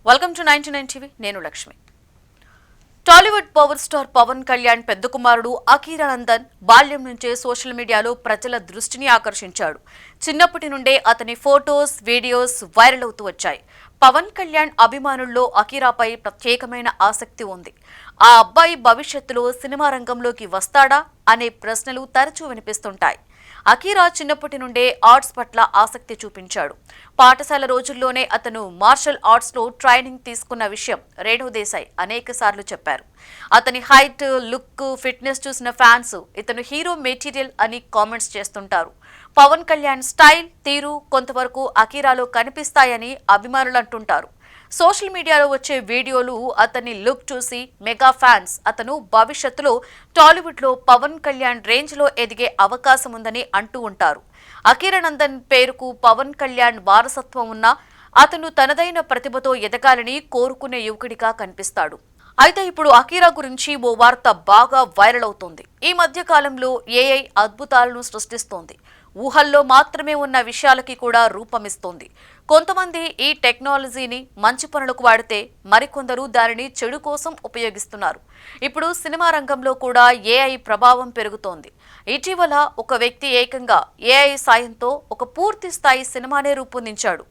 Welcome to 99 TV. నేను Lakshmi. Tollywood power star Pawan Kalyan పెద్ద కుమారుడు అఖీరానందన్ బాల్యం నుంచే సోషల్ మీడియాలో ప్రజల దృష్టిని ఆకర్షించాడు. చిన్నప్పటి నుండే అతని ఫోటోస్, వీడియోస్ వైరల్ అవుతూ వచ్చాయి. పవన్ కళ్యాణ్ అభిమానుల్లో అఖీరాపై ప్రత్యేకమైన ఆసక్తి ఉంది. ఆ అబ్బాయి భవిష్యత్తులో సినిమా రంగంలోకి వస్తాడా అనే ప్రశ్నలు తరచూ వినిపిస్తుంటాయి. అఖీరా చిన్నప్పటి నుండే ఆర్ట్స్ పట్ల ఆసక్తి చూపించాడు. పాఠశాల రోజుల్లోనే అతను మార్షల్ ఆర్ట్స్ లో ట్రైనింగ్ తీసుకున్న విషయం రేణు దేశాయ్ అనేక సార్లు చెప్పారు. అతని హైట్, లుక్, ఫిట్నెస్ చూసిన ఫ్యాన్స్ ఇతను హీరో మెటీరియల్ అని కామెంట్స్ చేస్తుంటారు. పవన్ కళ్యాణ్ స్టైల్, తీరు కొంతవరకు అఖీరాలో కనిపిస్తాయని అభిమానులు అంటుంటారు. సోషల్ మీడియాలో వచ్చే వీడియోలు, అతని లుక్ చూసి మెగా ఫ్యాన్స్ అతను భవిష్యత్తులో టాలీవుడ్ లో పవన్ కళ్యాణ్ రేంజ్ లో ఎదిగే అవకాశం ఉందని అంటూ ఉంటారు. అఖీరానందన్ పేరుకు పవన్ కళ్యాణ్ వారసత్వం ఉన్నా అతను తనదైన ప్రతిభతో ఎదగాలని కోరుకునే యువకుడిగా కనిపిస్తాడు. అయితే ఇప్పుడు అఖీరా గురించి ఓ వార్త బాగా వైరల్ అవుతోంది. ఈ మధ్య కాలంలో ఏఐ అద్భుతాలను సృష్టిస్తోంది. ఊహల్లో మాత్రమే ఉన్న విషయాలకి కూడా రూపమిస్తోంది. కొంతమంది ఈ టెక్నాలజీని మంచి పనులకు వాడితే మరికొందరు దానిని చెడు కోసం ఉపయోగిస్తున్నారు. ఇప్పుడు సినిమా రంగంలో కూడా ఏఐ ప్రభావం పెరుగుతోంది. ఇటీవల ఒక వ్యక్తి ఏకంగా ఏఐ సాయంతో ఒక పూర్తి స్థాయి సినిమానే రూపొందించాడు.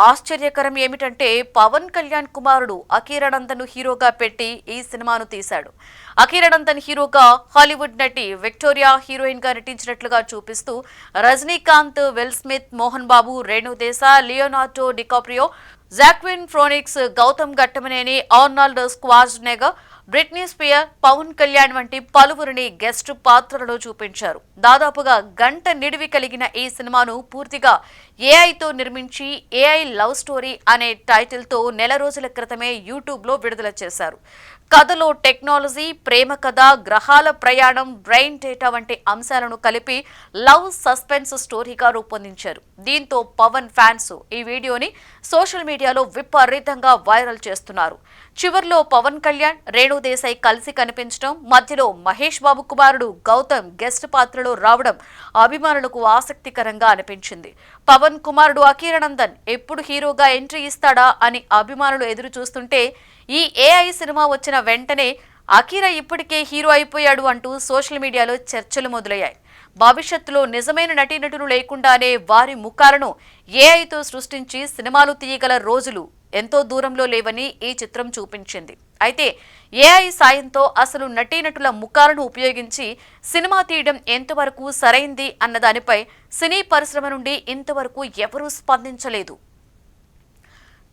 ఆశ్చర్యకరం ఏమిటంటే పవన్ కళ్యాణ్ కుమారుడు అఖీరానందన్ హీరోగా పెట్టి ఈ సినిమాను తీశాడు. అఖీరానందన్ హీరోగా హాలీవుడ్ నటి విక్టోరియా హీరోయిన్ గా నటించినట్లుగా చూపిస్తూ Rajinikanth, Will Smith, Mohan Babu, Renu Desai, Leonardo DiCaprio, Joaquin Phoenix, Gautham Ghattamaneni, Arnold Schwarzenegger, Britney Spear, Pawan Kalyan వంటి పలువురిని గెస్ట్ పాత్రలలో చూపించారు. దాదాపుగా గంట నిడివి కలిగిన ఈ సినిమాను పూర్తిగా ఏఐతో నిర్మించి ఏఐ లవ్ స్టోరీ అనే టైటిల్ తో నెల రోజుల క్రితమే యూట్యూబ్ లో విడుదల చేశారు. కథలో టెక్నాలజీ, ప్రేమ కథ, గ్రహాల ప్రయాణం, బ్రెయిన్ డేటా వంటి అంశాలను కలిపి లవ్ సస్పెన్స్ స్టోరీగా రూపొందించారు. దీంతో పవన్ ఫ్యాన్స్ ఈ వీడియోని సోషల్ మీడియాలో విపరీతంగా వైరల్ చేస్తున్నారు. చివర్లో పవన్ కళ్యాణ్, రేణు దేశాయ్ కలిసి కనిపించడం, మధ్యలో మహేష్ బాబు కుమారుడు గౌతమ్ గెస్ట్ పాత్రలో రావడం అభిమానులకు ఆసక్తికరంగా అనిపించింది. పవన్ కుమారుడు అఖీరానందన్ ఎప్పుడు హీరోగా ఎంట్రీ ఇస్తాడా అని అభిమానులు ఎదురు చూస్తుంటే ఈ ఏఐ సినిమా వచ్చిన వెంటనే అఖీరా ఇప్పటికే హీరో అయిపోయాడు అంటూ సోషల్ మీడియాలో చర్చలు మొదలయ్యాయి. భవిష్యత్తులో నిజమైన నటీనటులు లేకుండానే వారి ముఖాలను ఏఐతో సృష్టించి సినిమాలు తీయగల రోజులు ఎంతో దూరంలో లేవని ఈ చిత్రం చూపించింది. అయితే ఏఐ సాయంతో అసలు నటీనటుల ముఖాలను ఉపయోగించి సినిమా తీయడం ఎంతవరకు సరైంది అన్న దానిపై సినీ పరిశ్రమ నుండి ఇంతవరకు ఎవరూ స్పందించలేదు.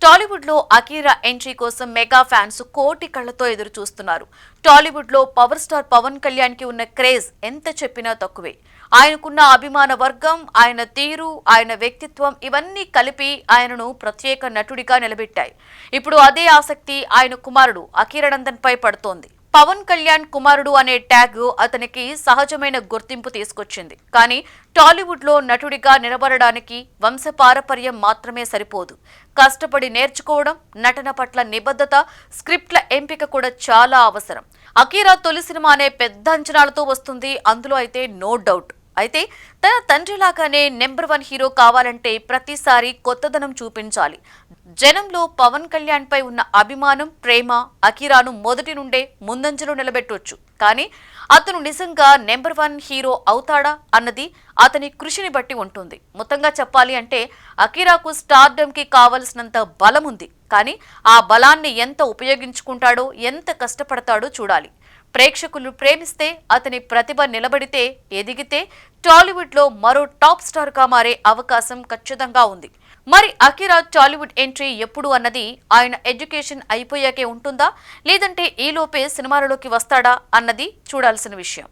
టాలీవుడ్ లో అఖీరా ఎంట్రీ కోసం మెగా ఫ్యాన్స్ కోటి కళ్లతో ఎదురు చూస్తున్నారు. టాలీవుడ్ లో పవర్ స్టార్ పవన్ కళ్యాణ్ కి ఉన్న క్రేజ్ ఎంత చెప్పినా తక్కువే. ఆయనకున్న అభిమాన వర్గం, ఆయన తీరు, ఆయన వ్యక్తిత్వం ఇవన్నీ కలిపి ఆయనను ప్రత్యేక నటుడిగా నిలబెట్టాయి. ఇప్పుడు అదే ఆసక్తి ఆయన కుమారుడు అఖీరానందన్ పై పడుతోంది. పవన్ కళ్యాణ్ కుమారుడు అనే ట్యాగ్ అతనికి సహజమైన గుర్తింపు తీసుకొచ్చింది. కానీ టాలీవుడ్ లో నటుడిగా నిలబడడానికి వంశపారపర్యం మాత్రమే సరిపోదు. కష్టపడి నేర్చుకోవడం, నటన పట్ల నిబద్ధత, స్క్రిప్ట్ల ఎంపిక కూడా చాలా అవసరం. అఖీరా తొలి సినిమా అనే పెద్ద అంచనాలతో వస్తుంది. అందులో అయితే నో డౌట్. అయితే తన తండ్రిలాగానే నెంబర్ 1 హీరో కావాలంటే ప్రతిసారి కొత్తదనం చూపించాలి. జనంలో పవన్ కళ్యాణ్ పై ఉన్న అభిమానం, ప్రేమ అఖీరాను మొదటి నుండే ముందంజలో నిలబెట్టొచ్చు. కానీ అతను నిజంగా నెంబర్ 1 హీరో అవుతాడా అన్నది అతని కృషిని బట్టి ఉంటుంది. మొత్తంగా చెప్పాలి అంటే అఖీరాకు స్టార్డమ్ కి కావలసినంత బలం ఉంది. కానీ ఆ బలాన్ని ఎంత ఉపయోగించుకుంటాడో, ఎంత కష్టపడతాడో చూడాలి. ప్రేక్షకులు ప్రేమిస్తే, అతని ప్రతిభ నిలబడితే, ఎదిగితే టాలీవుడ్ లో మరో టాప్ స్టార్ గా మారే అవకాశం ఖచ్చితంగా ఉంది. మరి అఖీరా టాలీవుడ్ ఎంట్రీ ఎప్పుడు అన్నది ఆయన ఎడ్యుకేషన్ అయిపోయాకే ఉంటుందా, లేదంటే ఈలోపే సినిమాలలోకి వస్తాడా అన్నది చూడాల్సిన విషయం.